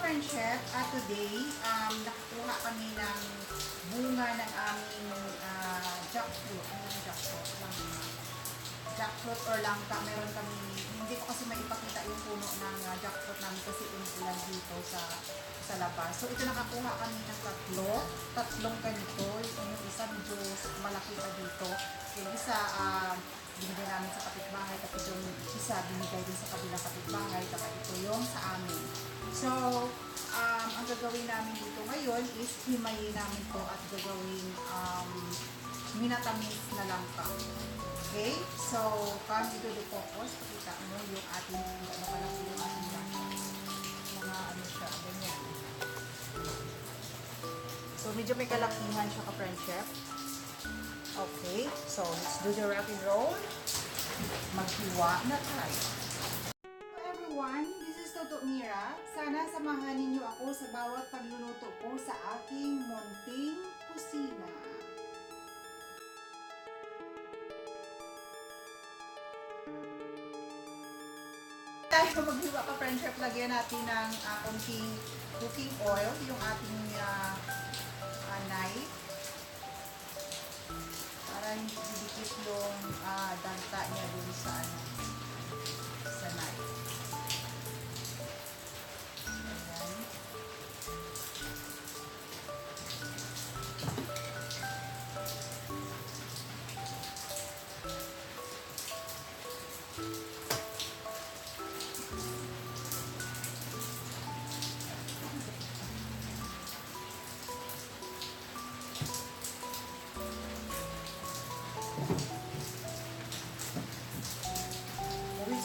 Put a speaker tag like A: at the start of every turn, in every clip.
A: ka-friendship, today, nakakuha kami ng bunga ng aming jackfruit. Ano yung jackfruit? Jackfruit or langka. Meron kami, hindi ko kasi maipakita yung puno ng jackfruit namin kasi umulan dito sa labas. So ito nakakuha kami ng tatlong ganito. Yung isa medyo malaki pa dito. Yung isa, binigay namin sa kapitbahay, tapos yung isa binigay din sa kabilang kapitbahay, tapos ito yung sa amin. So, ang gagawin namin dito ngayon is himayin namin to at gagawin minatamis na langka. Okay? So, come to the focus. Pakita mo yung ating malaki yung ating langka. Mga ano siya, ganyan. So, medyo may kalakihan siya ka-friendship. Okay, so let's do the rock and roll. Maghiwa na tayo. Hello everyone, this is Toto Mira. Sana samahan ninyo ako sa bawat pagluluto ko sa aking munting kusina. Tayo maghiwa ka friendship, lagyan natin ng konting cooking oil, yung ating knife. Para hindi didikit yung danta niya dun sa knife. Ayan.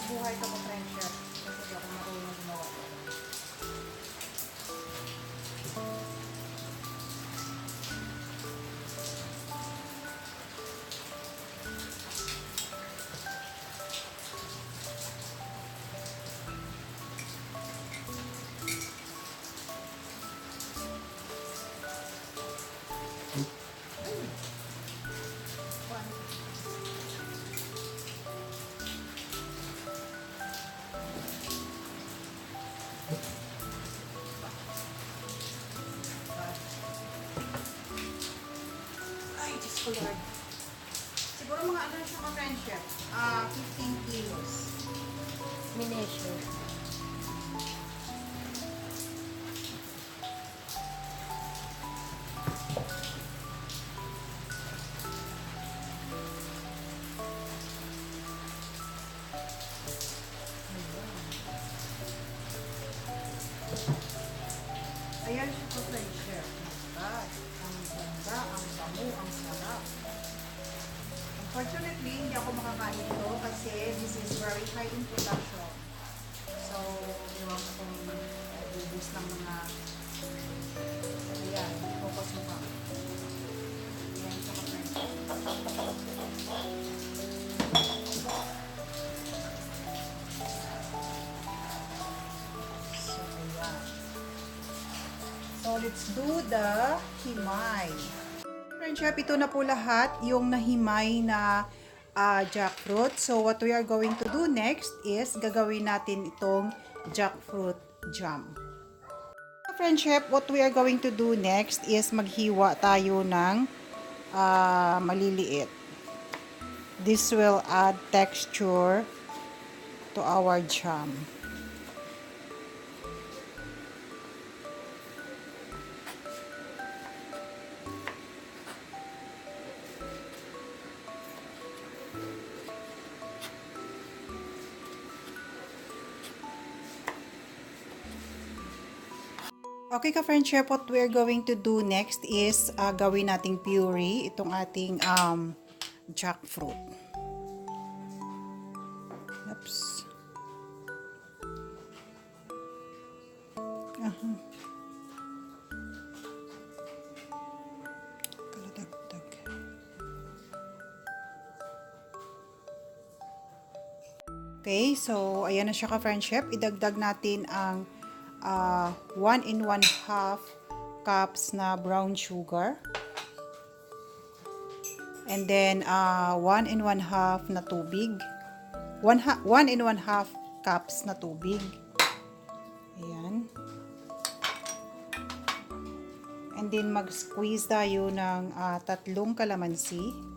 A: Buhay ko po friendship kasi di ako marunong gumawa ko. Lord. Siguro mga ano siya mga friendship, 15 kilos.
B: Minesyo.
A: Ayan siya po friendship. Ang ganda, ang bango, ang sarap. Unfortunately, hindi ako makakain ito kasi this is very high in production. So, iwan ko kung bubus ng mga ayan, focus mo pa. Ayan siya ka friendship. So, ayan. So, let's do the himay. Friendship, ito na po lahat yung nahimay na jackfruit. So, what we are going to do next is gagawin natin itong jackfruit jam. Friendship, what we are going to do next is maghiwa tayo ng maliliit. This will add texture to our jam. Okay ka-friendship, what we're going to do next is gawin nating puree itong ating jackfruit. Oops. Kaladagdag. Okay, so ayan na siya ka-friendship. Idagdag natin ang 1 1/2 cups na brown sugar. And then 1 1/2 na tubig. 1 1/2 cups na tubig. Ayan. And then mag-squeeze tayo ng 3 calamansi.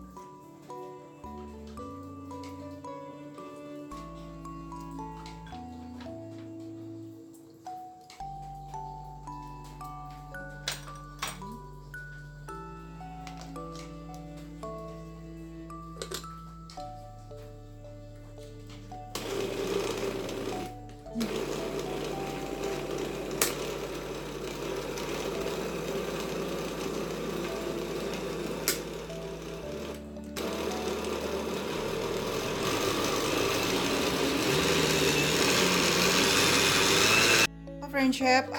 A: Friendship,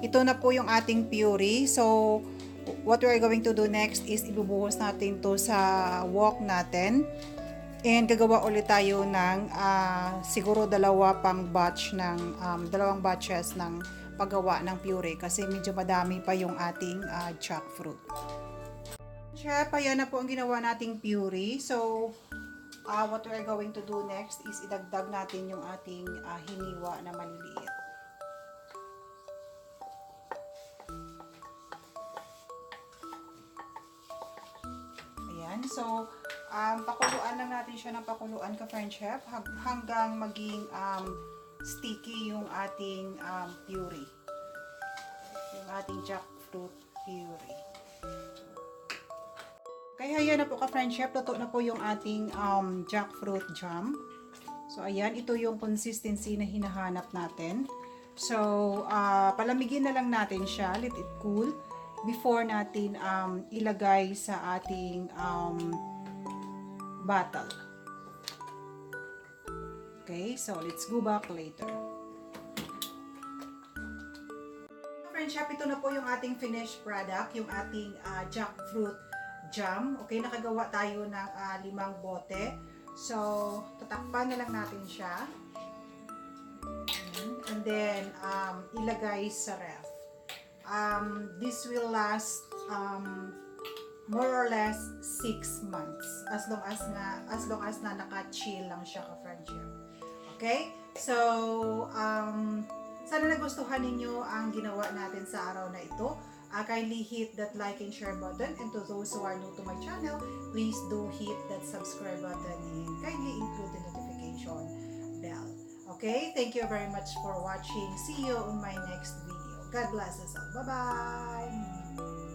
A: ito na po yung ating puree. So, what we are going to do next is ibubuhos natin to sa wok natin. And gagawa ulit tayo ng siguro dalawang batches ng paggawa ng puree kasi medyo madami pa yung ating jackfruit. Chef, ayan na po ang ginawa nating puree. So, what we are going to do next is idagdag natin yung ating hiniwa na maliliit. So, pakuluan lang natin siya ng pakuluan ka-friendship hanggang maging sticky yung ating puree. Yung ating jackfruit puree. Kaya ayan na po ka-friendship, luto na po yung ating jackfruit jam. So, ayan, ito yung consistency na hinahanap natin. So, palamigin na lang natin siya, let it cool before natin ilagay sa ating bottle. Okay, so let's go back later. Friendship, ito na po yung ating finished product, yung ating jackfruit jam. Okay, nakagawa tayo ng 5 bote. So, tatakpan na lang natin siya. And then, ilagay sa ref. This will last more or less 6 months as long as na naka-chill lang siya ka-friendship. Okay? So, sana nagustuhan ninyo ang ginawa natin sa araw na ito. Kindly hit that like and share button, and to those who are new to my channel, please do hit that subscribe button and kindly include the notification bell. Okay? Thank you very much for watching. See you on my next video. God bless us all. Bye-bye!